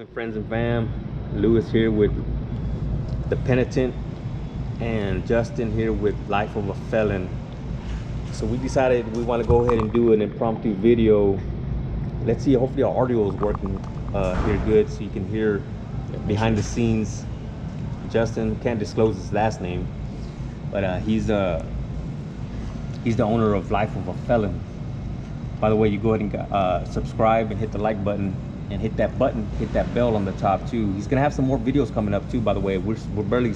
Friends and fam, Lewis here with the penitent and Justin here with Life of a Felon. So we decided we want to go ahead and do an impromptu video. Let's see, hopefully our audio is working here good so you can hear behind the scenes. Justin can't disclose his last name, but he's the owner of Life of a Felon. By the way, you go ahead and subscribe and hit the like button and hit that bell on the top too. He's gonna have some more videos coming up too, by the way. We're barely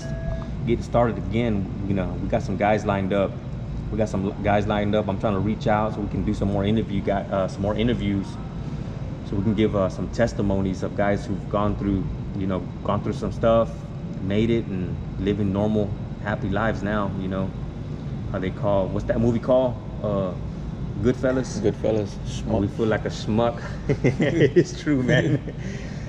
getting started again. You know, we got some guys lined up. I'm trying to reach out so we can do some more interviews, so we can give some testimonies of guys who've gone through some stuff, made it, and living normal, happy lives now. You know, how they call, what's that movie called? Goodfellas. Oh, we feel like a schmuck. It's true, man.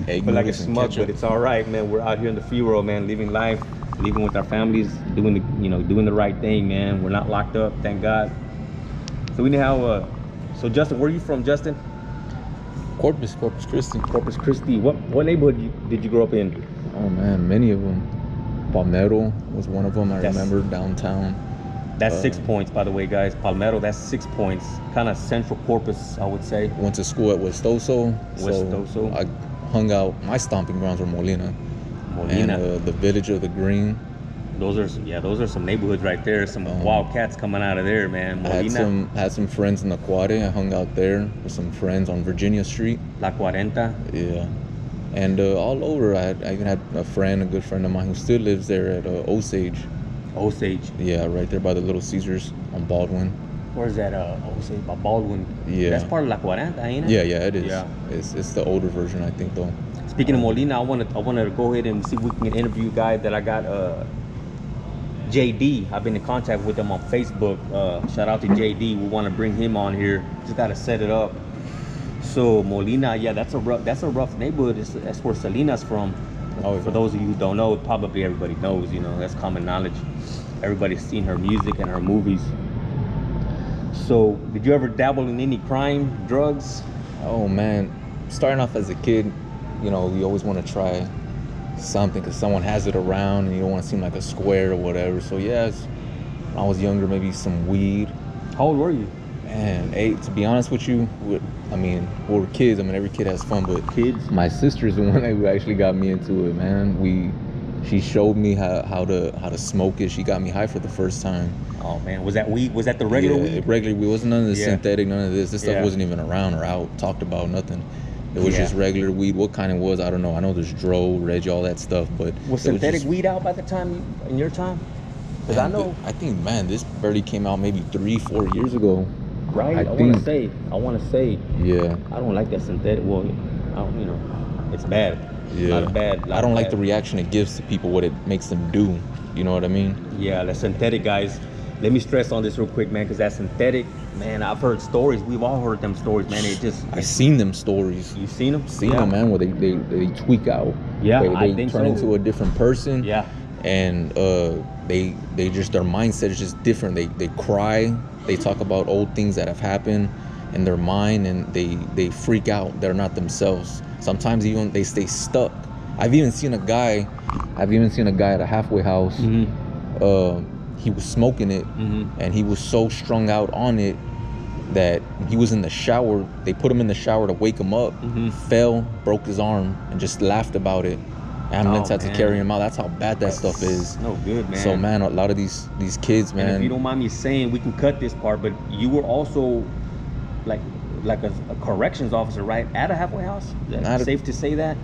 Feel like a schmuck, but it's all right, man. We're out here in the free world, man, living life, living with our families, doing the right thing, man. We're not locked up, thank God. So we know how. So Justin, where are you from, Justin? Corpus Christi. Corpus Christi. What neighborhood did you grow up in? Oh man, many of them. Palmetto was one of them. I remember downtown. That's 6 points, by the way, guys. Palmetto, that's 6 points. Kind of central Corpus, I would say. Went to school at Westoso. So I hung out. My stomping grounds were Molina. And the village of the Green. Those are some neighborhoods right there. Some wildcats coming out of there, man. Molina. I had some friends in the Cuare. I hung out there with some friends on Virginia Street. La Cuarenta. Yeah. And all over. I even had a good friend of mine who still lives there at Osage. Osage. Yeah, right there by the Little Caesars on Baldwin. Where's that? Osage by Baldwin. Yeah. That's part of La Cuarenta, ain't it? Yeah, it is. Yeah. It's the older version, I think, though. Speaking of Molina, I wanted to go ahead and see if we can interview a guy that I got, JD. I've been in contact with him on Facebook. Shout out to JD. We want to bring him on here. Just got to set it up. So Molina, yeah, that's a rough neighborhood. That's where Selena's from. For those of you who don't know, probably everybody knows, that's common knowledge. Everybody's seen her music and her movies. So, did you ever dabble in any crime, drugs? Oh man, starting off as a kid, you always want to try something because someone has it around and you don't want to seem like a square or whatever. So yeah, when I was younger, maybe some weed. How old were you? Man, to be honest with you, we were kids. Every kid has fun, but kids. My sister's the one who actually got me into it, man. She showed me how to smoke it. She got me high for the first time. Oh man, was that weed? Was that the regular weed? Regular weed. Wasn't none of the synthetic, none of this. This stuff wasn't even around or out, talked about, nothing. It was just regular weed. What kind it was, I don't know. I know there's Dro, Reggie, all that stuff, but was synthetic weed out by the time in your time? Because I know. I think, man, this barely came out maybe 3-4 years ago. Right, I want to say. Yeah. I don't like that synthetic. Well, it's bad. Yeah. I don't like the reaction it gives to people, what it makes them do. You know what I mean? Yeah, the synthetic, guys. Let me stress on this real quick, man, because that synthetic, man, I've heard stories. We've all heard them stories, man. I've seen them stories. You've seen them? Seen them, man, where they tweak out. Yeah, they turn into a different person. Yeah. And they just, their mindset is just different. They cry. They talk about old things that have happened in their mind, and they freak out. They're not themselves. Sometimes even they stay stuck. I've even seen a guy at a halfway house. Mm-hmm. He was smoking it, and he was so strung out on it that he was in the shower. They put him in the shower to wake him up. Fell, broke his arm, and just laughed about it. Ambulance had to carry him out. That's how bad that stuff is. No good, man. So man, a lot of these kids, man. And if you don't mind me saying, we can cut this part, but you were also like a corrections officer, right? At a halfway house? Is that safe to say that?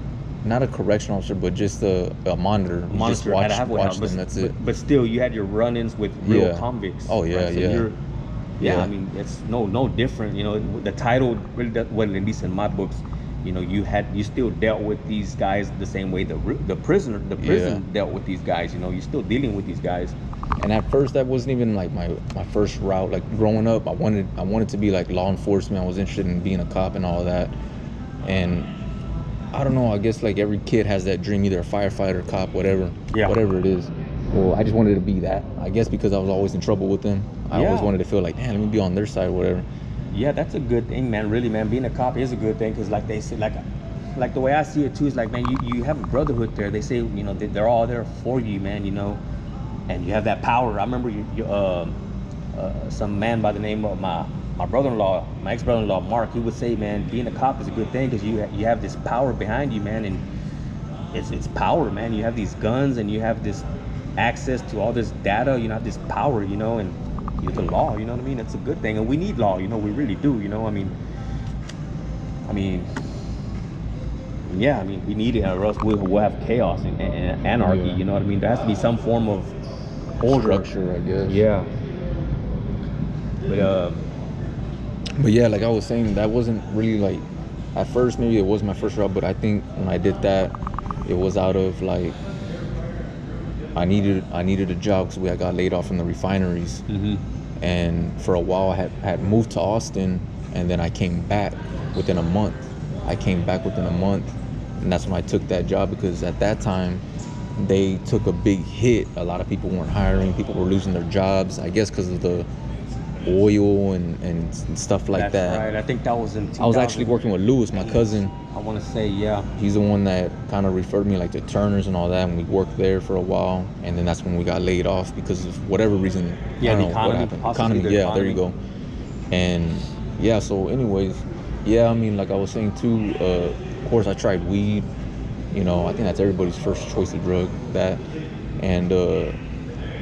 Not a correction officer, but just a monitor. Just watch, at a halfway house. Them, that's it. But still, you had your run-ins with real convicts. Oh yeah, right? So yeah. I mean, it's no different. The title really wasn't, at least in my books. You still dealt with these guys the same way the prison dealt with these guys. You're still dealing with these guys. And at first, that wasn't even like my first route. Like growing up, I wanted to be like law enforcement. I was interested in being a cop and all that. And I don't know. I guess like every kid has that dream, either a firefighter, cop, whatever it is. Well, I just wanted to be that. I guess because I was always in trouble with them. I always wanted to feel like, let me be on their side or whatever. Yeah, that's a good thing, man. Really, man. Being a cop is a good thing because, like they say, like the way I see it too is like, man, you have a brotherhood there. They say, you know, they're all there for you, man, you know, and you have that power. I remember some man by the name of my brother-in-law, my ex-brother-in-law Mark, he would say, man, being a cop is a good thing because you have this power behind you, man, and it's power, man. You have these guns and you have this access to all this data. You know, have this power, you know, and you're the law. You know what I mean? It's a good thing, and we need law. You know, we really do. You know, I mean, yeah, I mean, we need it, or else we'll have chaos and anarchy. Yeah. You know what I mean? There has to be some form of order. Structure, I guess. Yeah. But yeah, like I was saying, that wasn't really like, at first maybe it was my first route, but I think when I did that, it was out of like, I needed a job because I got laid off from the refineries. Mm-hmm. And for a while I had moved to Austin, and then I came back within a month. And that's when I took that job, because at that time they took a big hit. A lot of people weren't hiring, people were losing their jobs, I guess because of the oil and stuff like That's that. right. I think that was in 2000. I was actually working with Lewis, my cousin. I want to say, yeah. He's the one that kind of referred me like to Turner's and all that, and we worked there for a while, and then that's when we got laid off because of whatever reason. Yeah, I don't the know what economy, happened. possibly the Yeah, economy. there you go. And yeah, so anyways, yeah, I mean, like I was saying too, of course I tried weed. You know, I think that's everybody's first choice of drug, that. And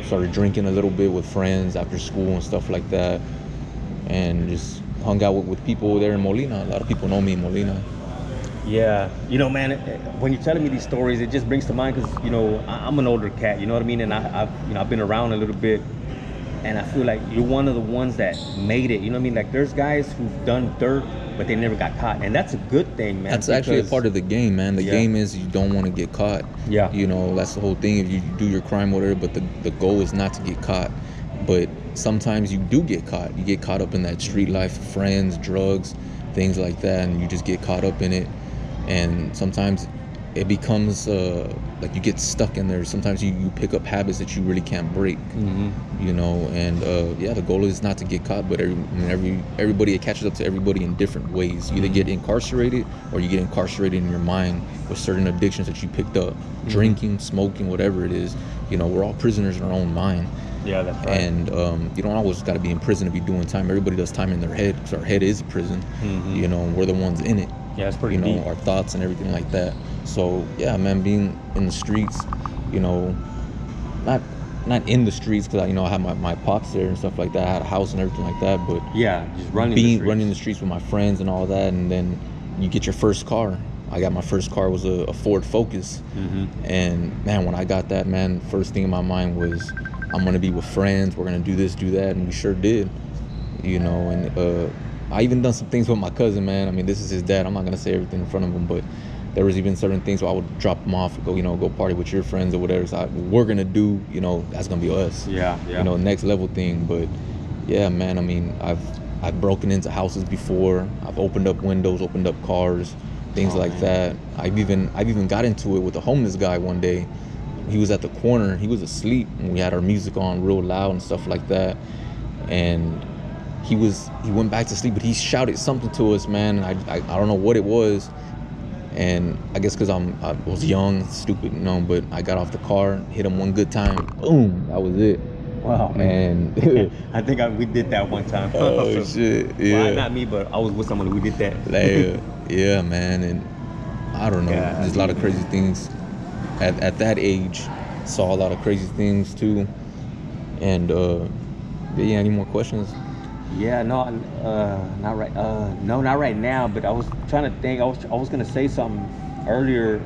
started drinking a little bit with friends after school and stuff like that, and just hung out with people there in Molina. A lot of people know me in Molina. Yeah, you know, man, when you're telling me these stories, it just brings to mind because, you know, I'm an older cat, you know what I mean, and I've been around a little bit, and I feel like you're one of the ones that made it. You know what I mean? Like, there's guys who've done dirt, but they never got caught, and that's a good thing, man. That's actually a part of the game, man. The game is you don't want to get caught. Yeah. You know, that's the whole thing. If you do your crime, whatever, but the goal is not to get caught. But sometimes you do get caught. You get caught up in that street life, friends, drugs, things like that, and you just get caught up in it. And sometimes it becomes like you get stuck in there. Sometimes you pick up habits that you really can't break. Mm-hmm. You know, and yeah, the goal is not to get caught, but everybody, it catches up to everybody in different ways. You either get incarcerated, or you get incarcerated in your mind with certain addictions that you picked up. Mm-hmm. Drinking, smoking, whatever it is. You know, we're all prisoners in our own mind. Yeah, that's right. And you don't always got to be in prison to be doing time. Everybody does time in their head, because our head is a prison. Mm-hmm. You know, we're the ones in it. Yeah, it's pretty You know, deep. our thoughts and everything like that. So yeah, man, being in the streets, you know, not in the streets, because I have my pops there and stuff like that. I had a house and everything like that, but yeah, just running the streets with my friends and all that. And then you get your first car. I got my first car, was a Ford Focus. Mm-hmm. And man, when I got that, man, first thing in my mind was, I'm gonna be with friends, we're gonna do this, do that, and we sure did. You know, and I even done some things with my cousin, man. I mean, this is his dad. I'm not gonna say everything in front of him, but there was even certain things where I would drop him off, go party with your friends or whatever. So we're gonna do, that's gonna be us. Yeah. Next level thing. But yeah, man. I mean, I've broken into houses before. I've opened up windows, opened up cars, things like that. I've even got into it with a homeless guy one day. He was at the corner. He was asleep, and we had our music on real loud and stuff like that. And he went back to sleep, but he shouted something to us, man. And I don't know what it was. And I guess because I was young, stupid, but I got off the car, hit him one good time, boom, that was it. Wow. And I think we did that one time. Oh shit, yeah. Well, not me, but I was with someone who did that. Yeah, man. And I don't know, just a lot of crazy things. At that age, saw a lot of crazy things too. And yeah, any more questions? Yeah, no, not right. No, not right now. But I was trying to think. I was gonna say something earlier,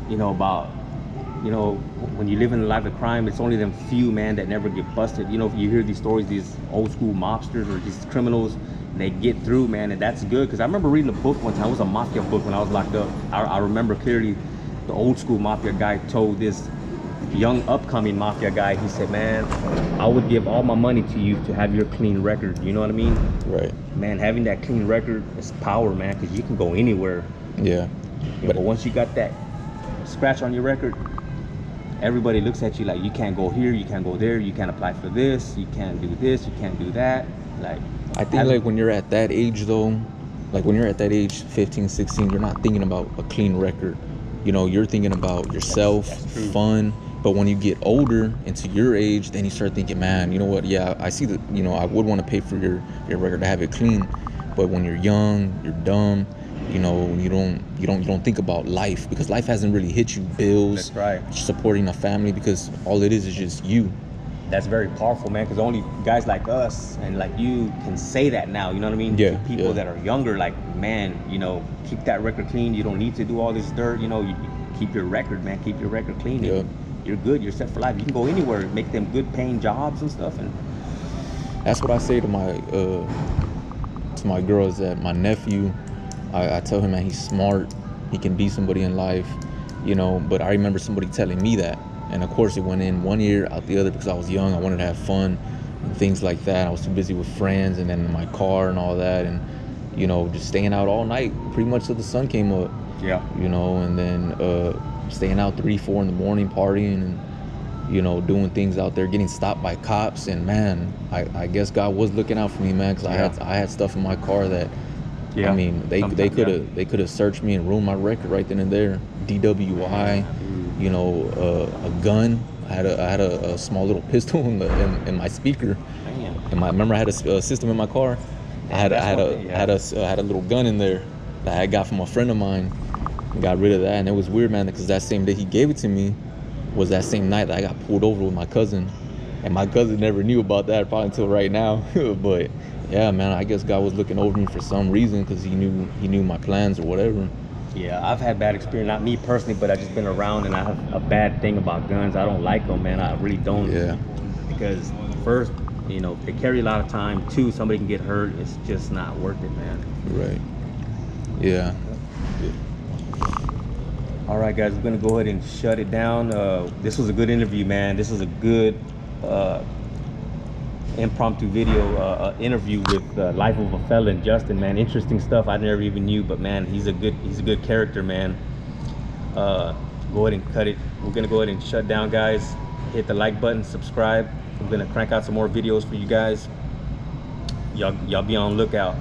about, when you live in the life of crime, it's only them few, man, that never get busted. You hear these stories, these old school mobsters or these criminals, they get through, man, and that's good. Because I remember reading a book one time. It was a mafia book when I was locked up. I remember clearly, the old school mafia guy told this young upcoming mafia guy, he said, man, I would give all my money to you to have your clean record. You know what I mean? Right. Man, having that clean record is power, man, because you can go anywhere. Yeah. But once you got that scratch on your record, everybody looks at you like, you can't go here, you can't go there, you can't apply for this, you can't do this, you can't do that. Like, I think like when you're at that age though, Like when you're at that age, 15, 16, you're not thinking about a clean record. You know, you're thinking about yourself, That's true. fun. But when you get older into your age, then you start thinking, man, you know what? Yeah, I see that. You know, I would want to pay for your record to have it clean. But when you're young, you're dumb. You know, you don't think about life, because life hasn't really hit you. Bills, That's right. supporting a family, because all it is just you. That's very powerful, man, because only guys like us and like you can say that now, you know what I mean? Yeah, To people yeah. that are younger, like, man, you know, keep that record clean. You don't need to do all this dirt, you know, you keep your record, man, keep your record clean. Yeah. You're good, you're set for life. You can go anywhere, make them good paying jobs and stuff. And That's what I say to my girls, that my nephew, I tell him, man, he's smart, he can be somebody in life, you know. But I remember somebody telling me that, and of course it went in one ear out the other, because I was young, I wanted to have fun and things like that. I was too busy with friends, and then in my car and all that, and you know, just staying out all night pretty much till the sun came up. yeah, You know, and then staying out 3-4 in the morning, partying, and you know, doing things out there, getting stopped by cops. And man, I guess God was looking out for me, man, because I had stuff in my car that, I mean, they could have searched me and ruined my record right then and there. DWI, you know, a gun. I had a small little pistol in my speaker. man. And remember I had a system in my car. I had a little gun in there that I got from a friend of mine. Got rid of that, and it was weird, man, because that same day he gave it to me was that same night that I got pulled over with my cousin, and my cousin never knew about that probably until right now. But yeah, man, I guess God was looking over me for some reason, because he knew my plans or whatever. Yeah, I've had bad experience, not me personally, but I've just been around, and I have a bad thing about guns. I don't like them, man. I really don't. Yeah. Because first, you know, they carry a lot of time. Two, somebody can get hurt. It's just not worth it, man. Right. Yeah. All right, guys, we're gonna go ahead and shut it down. This was a good interview, man. This was a good impromptu video interview with Life of a Felon, Justin, man. Interesting stuff I never even knew, but man, he's a good character, man. Go ahead and cut it. We're gonna go ahead and shut down, guys. Hit the like button, subscribe. I'm gonna crank out some more videos for you guys. Y'all be on the lookout.